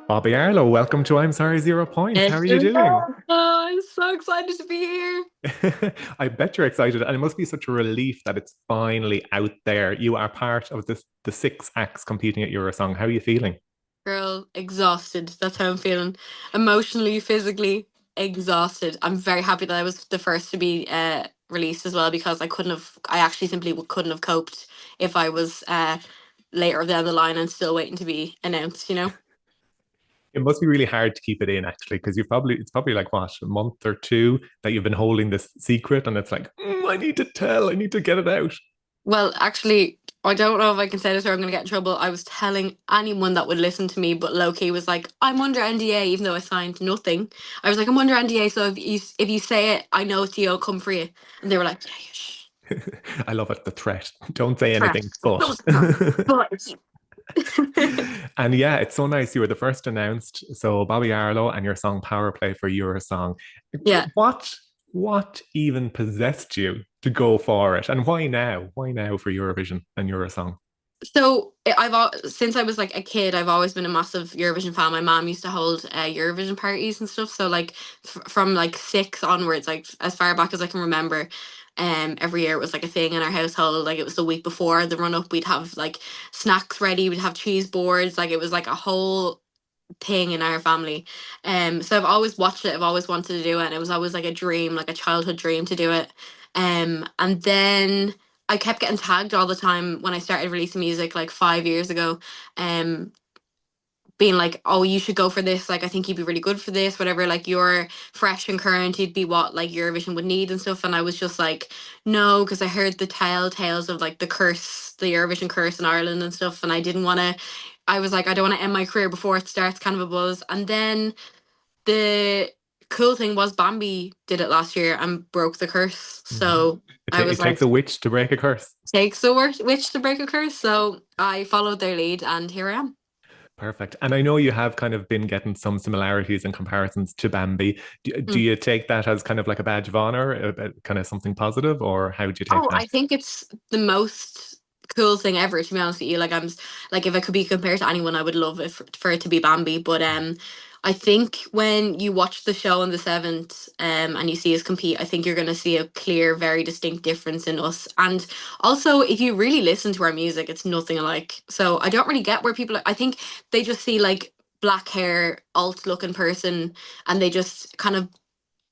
Bobbi Arlo, welcome to I'm Sorry, 0 Points. How are you doing? Oh, I'm so excited to be here. I bet you're excited, and it must be such a relief that it's finally out there. You are part of the six acts competing at Eurosong. How are you feeling? Girl, exhausted. That's how I'm feeling. Emotionally, physically, exhausted. I'm very happy that I was the first to be released as well because I actually simply couldn't have coped if I was later down the line and still waiting to be announced. It must be really hard to keep it in, actually, because it's probably like what, a month or two that you've been holding this secret, and it's like, I need to tell, I need to get it out. Well, actually, I don't know if I can say this or I'm going to get in trouble. I was telling anyone that would listen to me, but Loki was like, "I'm under NDA," even though I signed nothing. I was like, "I'm under NDA, so if you say it, I know it's you. I'll come for you." And they were like, "Yeah, yeah, shh, I love it, the threat. Don't say threat, anything, but. don't know." But And yeah, it's so nice. You were the first announced. So Bobbi Arlo and your song Powerplay for Eurosong. yeah, What what even possessed you to go for it? And why now? Why now for Eurovision and Eurosong? so since I was like a kid, I've always been a massive Eurovision fan. My mom used to hold Eurovision parties and stuff. So like from like six onwards, like as far back as I can remember, every year it was like a thing in our household. Like it was the week before the run up, we'd have like snacks ready, we'd have cheese boards. Like it was like a whole thing in our family. So I've always watched it. I've always wanted to do it, and it was always like a dream, like a childhood dream to do it. And then I kept getting tagged all the time when I started releasing music like 5 years ago. Um, being like, "Oh, you should go for this. Like, I think you'd be really good for this. Whatever. Like, you're fresh and current. You'd be what like Eurovision would need and stuff." And I was just like, "No," because I heard the tales of like the curse, the Eurovision curse in Ireland and stuff, and I didn't want to. I was like, I don't want to end my career before it starts, kind of a buzz. And then the cool thing was Bambi did it last year and broke the curse. Mhm. So I was It like, takes a witch to break a curse. takes the witch to break a curse. So I followed their lead, and here I am. Perfect. And I know you have kind of been getting some similarities and comparisons to Bambi. Do Mm. you take that as kind of like a badge of honor, kind of something positive, or how do you take Oh, that? I think it's the most cool thing ever, to be honest with you. Like like if I could be compared to anyone, I would love it for it to be Bambi. But I think when you watch the show on the seventh, and you see us compete, I think you're gonna see a clear, very distinct difference in us. And also, if you really listen to our music, it's nothing alike. So I don't really get where I think they just see like black hair, alt looking person, and they just kind of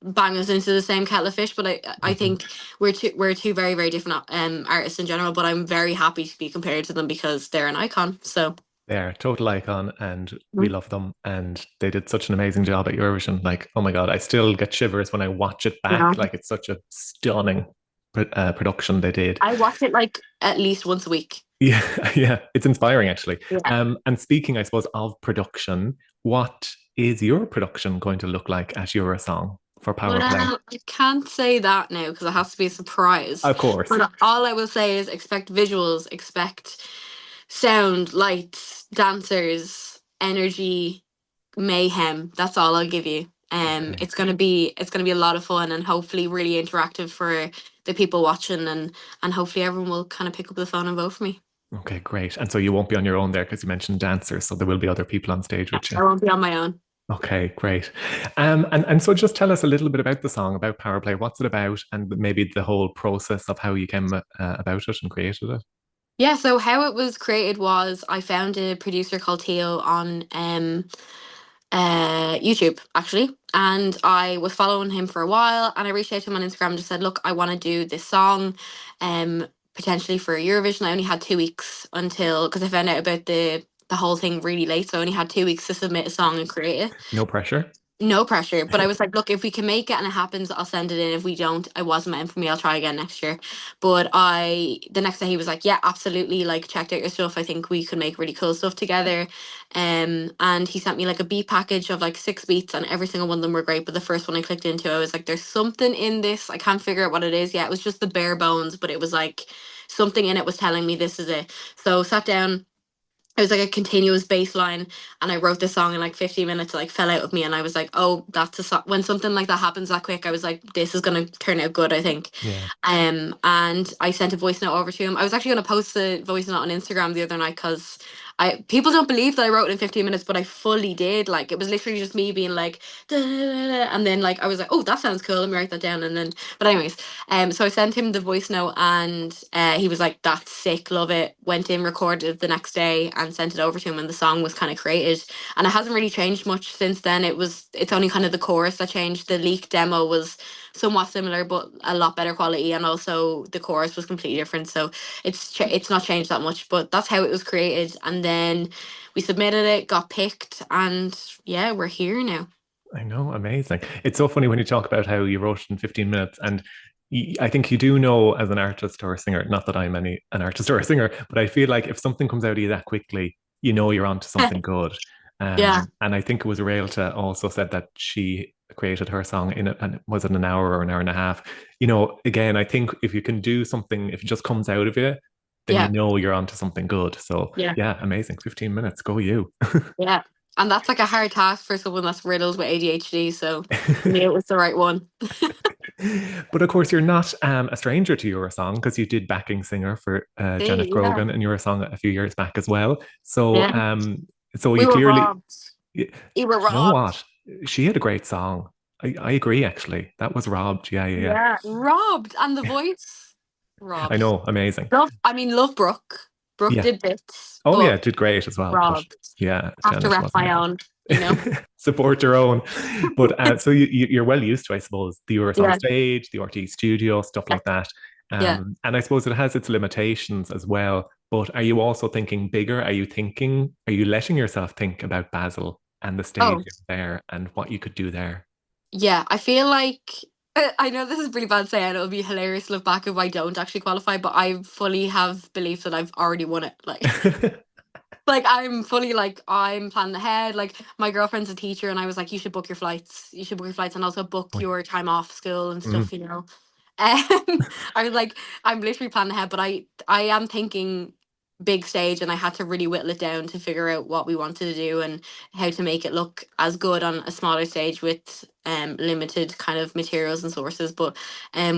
bang us into the same kettle of fish. But I Mhm. think we're two very very different artists in general. But I'm very happy to be compared to them because they're an icon. So They're total icon, and we mm, love them. And they did such an amazing job at Eurovision. Like, oh my God, I still get shivers when I watch it yeah, back. Like, it's such a stunning production they did. I watch it like at least once a week. Yeah, yeah, it's inspiring actually. Yeah. And speaking, I suppose, of production, what is your production going to look like at Eurosong for Well, Powerplay? I can't say that now because it has to be a surprise. Of course. But all I will say is expect visuals, expect sound, lights, dancers, energy, mayhem. That's all I'll give you. Okay. It's gonna be a lot of fun and hopefully really interactive for the people watching, and hopefully everyone will kind of pick up the phone and vote for me. Okay, great. And so you won't be on your own there because you mentioned dancers, so there will be other people on stage with Yes, you. I won't be on my own. Okay, great. And so just tell us a little bit about the song, about Powerplay. What's it about, and maybe the whole process of how you came about it and created it. Yeah, so how it was created was I found a producer called Theo on YouTube actually, and I was following him for a while, and I reached out to him on Instagram and just said, "Look, I want to do this song, potentially for Eurovision." I only had 2 weeks until because I found out about the whole thing really late, so I only had 2 weeks to submit a song and create it. No pressure. No pressure, but I was like, look, if we can make it and it happens, I'll send it in. If we don't, it wasn't meant for me. I'll try again next year. But the next day he was like, yeah, absolutely. Like, checked out your stuff. I think we could make really cool stuff together. And he sent me like a beat package of like 6 beats, and every single one of them were great. But the first one I clicked into, I was like, there's something in this. I can't figure out what it is yet. It was just the bare bones, but it was like something in it was telling me this is it. So sat down, it was like a continuous bass line, and I wrote this song in like 15 minutes. It like fell out of me, and I was like, oh, that's a song. When something like that happens that quick, I was like, this is gonna turn out good, I think. Yeah. And I sent a voice note over to him. I was actually gonna post the voice note on Instagram the other night because I people don't believe that I wrote it in 15 minutes, but I fully did. Like it was literally just me being like, "Da, da, da, da," and then like I was like, oh, that sounds cool. Let me write that down. And then, but anyways, so I sent him the voice note, and he was like, that's sick, love it. Went in, recorded the next day, and sent it over to him, and the song was kind of created. And it hasn't really changed much since then. It's only kind of the chorus that changed. The leaked demo was somewhat similar, but a lot better quality, and also the chorus was completely different. So it's not changed that much, but that's how it was created. And then we submitted it, got picked, and yeah, we're here now. I know, amazing. It's so funny when you talk about how you wrote it in 15 minutes. And I think you do know as an artist or a singer, not that I'm an artist or a singer, but I feel like if something comes out of you that quickly, you know you're onto something good. Yeah, And I think it was Raelta also said that she created her song in it, and was it an hour or an hour and a half? You know, again, I think if you can do something, if it just comes out of you, then you yeah, know you're onto something good. So yeah, yeah, amazing. 15 minutes, go you. yeah. And that's like a hard task for someone that's riddled with ADHD. So I knew it was the right one. But of course, you're not a stranger to Eurosong because you did backing singer for Janet See, yeah, Grogan in Eurosong a few years back as well. So, yeah. so We you were clearly, robbed. you We were know robbed. what? She had a great song. I agree, actually. That was robbed. Yeah, yeah, Yeah, robbed. And the yeah. voice, I robbed. know, amazing. Love Brooke. Brooke Yeah. did bits, Oh, but yeah, did great as well. But robbed. yeah, Have to Janet rep was my amazing. own, you know? Support your own. But so you're well used to, I suppose, the Eurosong Yeah, stage, the RT studio, stuff yeah, like that. yeah. And I suppose it has its limitations as well. But are you also thinking bigger? Are you letting yourself think about Basel and the Oh, stadium there and what you could do there? yeah. I feel like I know this is really bad to say, and it'll be hilarious to look back if I don't actually qualify, but I fully have belief that I've already won it. Like, like I'm fully like I'm planning ahead. Like my girlfriend's a teacher, and I was like, you should book your flights. You should book your flights, and also book Oh, yeah. your time off school and Mm, stuff. You know. I was like, I'm literally planning ahead, but I am thinking big stage, and I had to really whittle it down to figure out what we wanted to do and how to make it look as good on a smaller stage with limited kind of materials and sources. But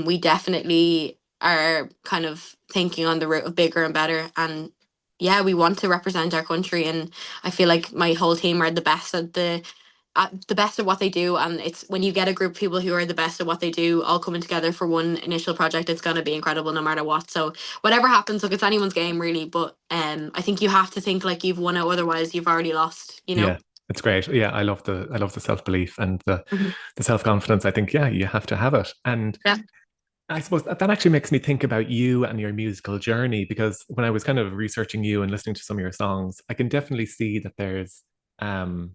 we definitely are kind of thinking on the route of bigger and better. And yeah, we want to represent our country, and I feel like my whole team are the best at what they do. And it's when you get a group of people who are the best at what they do all coming together for one initial project, it's going to be incredible no matter what. So whatever happens, look, it's anyone's game really, but I think you have to think like you've won it, otherwise you've already lost, you know. yeah, it's great. Yeah, I love the self belief and Mhm. the self confidence. I think yeah, you have to have it. And Yeah. I suppose that actually makes me think about you and your musical journey because when I was kind of researching you and listening to some of your songs, I can definitely see that um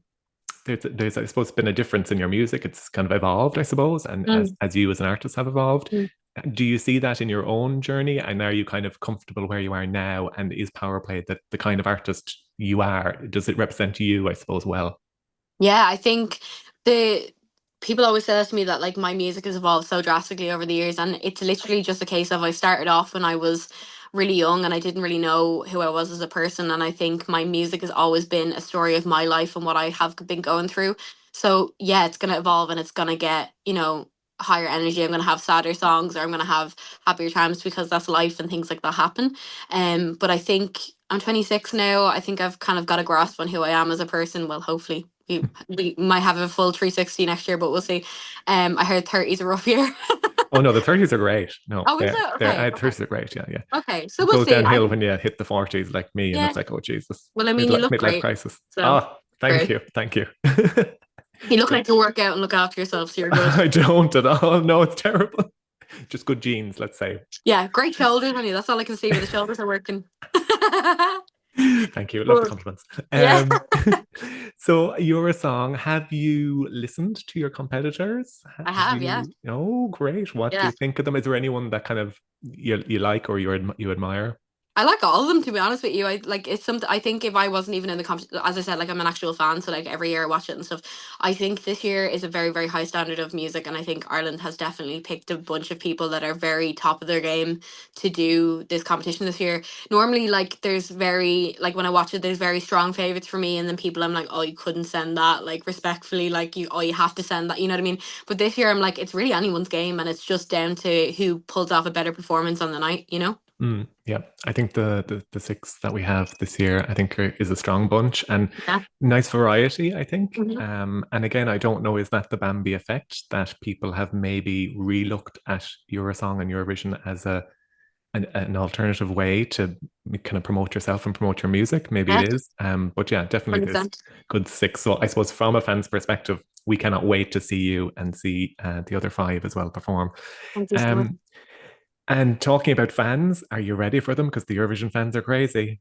there's I suppose been a difference in your music. It's kind of evolved, I suppose, and Mm. as you as an artist have evolved. Mm. Do you see that in your own journey? And are you kind of comfortable where you are now? And is Powerplay the kind of artist you are? Does it represent you, I suppose, well? Yeah, I think the people always say that to me, that like my music has evolved so drastically over the years, and it's literally just a case of I started off when I was really young and I didn't really know who I was as a person, and I think my music has always been a story of my life and what I have been going through. So yeah, it's gonna evolve and it's gonna get, higher energy. I'm gonna have sadder songs, or I'm gonna have happier times, because that's life and things like that happen. But I think I'm 26 now. I think I've kind of got a grasp on who I am as a person. Well, hopefully we might have a full 360 next year, but we'll see. I heard 30's a rough year. Oh no, the 30s are great. No, Oh, is it? they're Okay, okay, 30s are great. Yeah, yeah. okay. So It we'll goes see. downhill when you hit the 40s like me, and Yeah. it's like, oh Jesus, Well, I mean, you look midlife great, crisis. so Ah, thank great. you, thank you. You look like you work out and look after yourself, so you're good. I don't at all. No, it's terrible. Just good genes, let's say. Yeah, great shoulders on you. That's all I can see, where the shoulders are working. Thank you. Love the But compliments. yeah, So you're a song. Have you listened to your competitors? I Have have. Yeah, you? Oh, great. What do yeah. you think of them? Is there anyone that kind of you like or you admire? I like all of them, to be honest with you. I like it's something. I think if I wasn't even in the competition, as I said, like I'm an actual fan, so like every year I watch it and stuff. I think this year is a very, very high standard of music, and I think Ireland has definitely picked a bunch of people that are very top of their game to do this competition this year. Normally, like there's very like when I watch it, there's very strong favorites for me, and then people I'm like, oh, you couldn't send that, like respectfully, like you have to send that. You know what I mean? But this year, I'm like, it's really anyone's game, and it's just down to who pulls off a better performance on the night. You know? Yeah, I think the six that we have this year, I think is a strong bunch and Yeah. nice variety, I think. Mhm. And again, I don't know, is that the Bambi effect that people have maybe relooked at Eurosong and Eurovision as an alternative way to kind of promote yourself and promote your music? Maybe it Yeah, is. But yeah, definitely there's 100%. good six. So I suppose from a fan's perspective, we cannot wait to see you and see the other five as well perform. Thank you so much. Um, and talking about fans, are you ready for them? Because the Eurovision fans are crazy.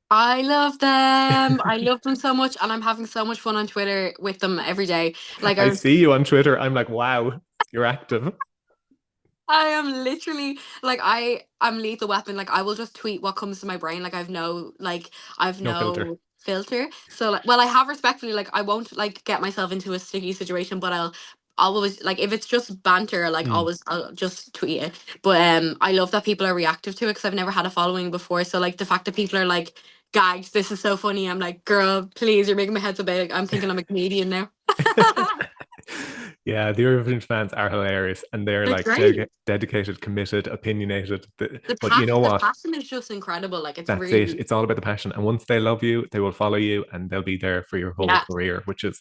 I love them. I love them so much, and I'm having so much fun on Twitter with them every day. Like I I was see you on Twitter. I'm like, wow, you're active. I am literally like I'm lethal weapon. Like I will just tweet what comes to my brain. Like I've No filter. no filter. So like well I have respectfully like I won't like get myself into a sticky situation, but I'll always like if it's just banter like Mm, always I'll just tweet it. But I love that people are reactive to it because I've never had a following before. So like the fact that people are like gagged, this is so funny. I'm like, girl, please, you're making my head so big. I'm thinking I'm a comedian now. yeah, the Eurovision fans are hilarious and they're They're like great. dedicated, committed, opinionated. But you know The what? passion is just incredible. Like it's That's it. really It's all about the passion. And once they love you, they will follow you and they'll be there for your whole yeah. career, which is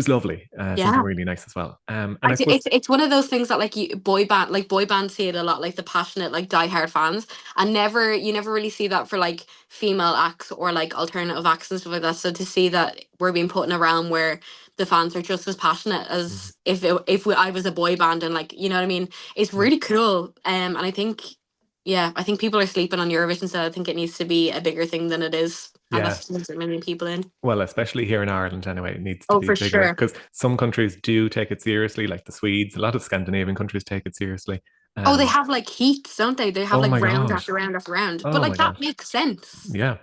lovely. Something Yeah. really nice as well. And I suppose, It's one of those things that like boy bands see it a lot like the passionate like diehard fans and never you never really see that for like female acts or like alternative acts and stuff like that. So to see that we're being put in a realm where the fans are just as passionate mhm, as I was a boy band and like you know what I mean, it's yeah, really cool. And I think I think people are sleeping on Eurovision, so I think it needs to be a bigger thing than it is, and yeah. that's there's a million people in. Well, especially here in Ireland, anyway, it needs to Oh, be for bigger sure. because some countries do take it seriously, like the Swedes. A lot of Scandinavian countries take it seriously. Oh, they Um, have like heats, don't they? They have oh like my round God. after round after round. But Oh like my that God. makes sense, Yeah.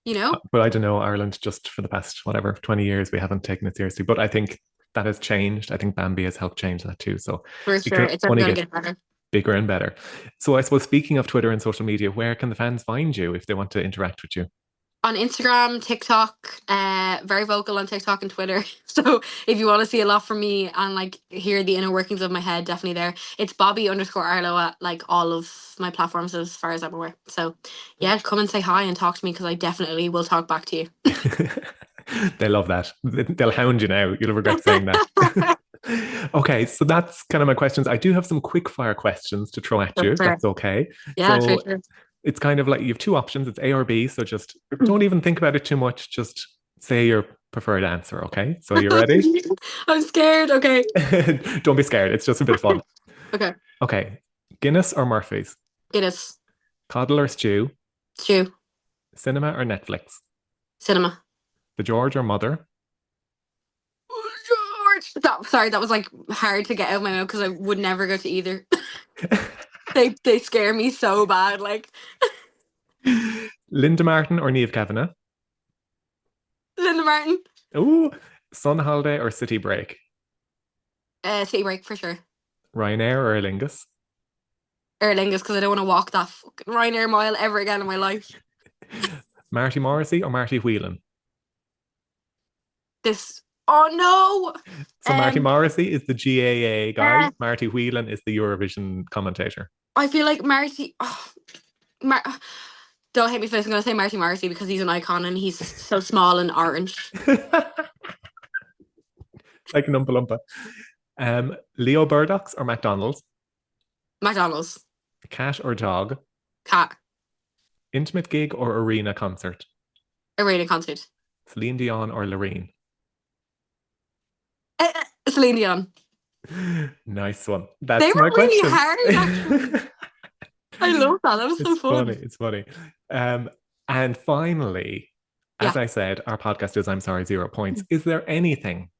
you know? But I don't know, Ireland, just for the past, whatever, 20 years, we haven't taken it seriously. But I think that has changed. I think Bambi has helped change that too. So For it sure. can It's only only gonna get get better. bigger and better. So I suppose speaking of Twitter and social media, where can the fans find you if they want to interact with you? On Instagram, TikTok, very vocal on TikTok and Twitter. So if you want to see a lot from me and like hear the inner workings of my head, definitely there. It's Bobbi_Arlo at like all of my platforms as far as I'm aware. So yeah, come and say hi and talk to me because I definitely will talk back to you. They love that. They'll hound you now. You'll regret saying that. Okay, so that's kind of my questions. I do have some quick fire questions to throw at For you, if sure. that's okay. Yeah, for So sure. it's kind of like you have two options, it's A or B. So just don't even think about it too much. Just say your preferred answer, okay? So you ready? I'm scared. Okay. Don't be scared. It's just a bit of fun. Okay. Okay. Guinness or Murphy's? Guinness. Coddle or stew? Stew. Cinema or Netflix? Cinema. The George or Mother? George. Sorry, that was like hard to get out of my mouth because I would never go to either. They scare me so bad. Like Linda Martin or Niamh Kavanagh? Linda Martin. Ooh, Sun Holiday or City Break? City break for sure. Ryanair or Aer Lingus? Aer Lingus because I don't want to walk that fucking Ryanair mile ever again in my life. Marty Morrissey or Marty Whelan? This. Oh no. So Marty Morrissey is the GAA guy. Uh, Marty Whelan is the Eurovision commentator. I feel like Marty. Oh, don't hate me for this. I'm gonna say Marty Morrissey because he's an icon and he's so small and orange. Like an Oompa Loompa. Leo Burdocks or McDonald's? McDonald's. Cat or dog? Cat. Intimate gig or arena concert? Arena concert. Celine Dion or Loreen? Celine Dion. Nice one. They That's were my really questions. hard, actually. I love that. That was so It's funny. fun. It's funny. And finally, as Yeah. I said, our podcast is I'm sorry, 0 points. Is there anything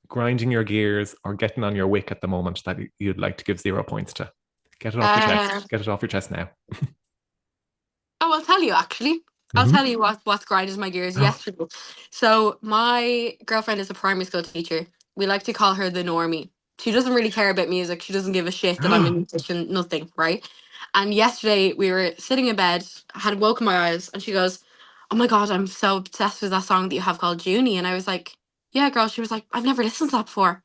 grinding your gears or getting on your wick at the moment that you'd like to give 0 points to? Get it off your Uh, chest. Get it off your chest now. oh, I'll tell you actually. I'll Mm-hmm. tell you what's grinded my gears yesterday. So my girlfriend is a primary school teacher. We like to call her the normie. She doesn't really care about music. She doesn't give a shit that I'm a musician, nothing, right? And yesterday we were sitting in bed, had woken my eyes, and she goes, "Oh my god, I'm so obsessed with that song that you have called Junie." And I was like, "Yeah, girl." She was like, "I've never listened to that before."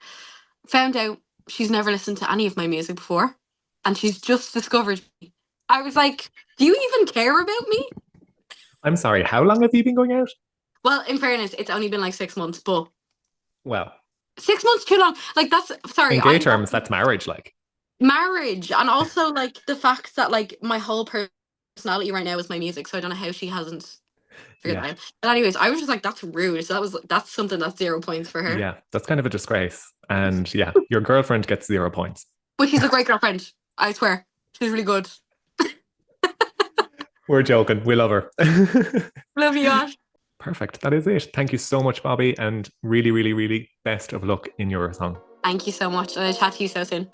Found out she's never listened to any of my music before, and she's just discovered me. I was like, Do you even care about me? I'm sorry, how long have you been going out? Well, in fairness, it's only been like 6 months, but Well, 6 months too long. Like that's sorry, in gay I'm terms, that's marriage, like. marriage, and also like the fact that like my whole personality right now is my music, so I don't know how she hasn't figured Yeah. that out. But anyways, I was just like, that's rude. So that's something that's 0 points for her. Yeah, that's kind of a disgrace. And yeah, your girlfriend gets 0 points. But she's a great girlfriend. I swear, she's really good. We're joking. We love her. Love you, Ash. Perfect. That is it. Thank you so much, Bobbi. And really, really, really best of luck in your song. Thank you so much. I'll chat to you so soon.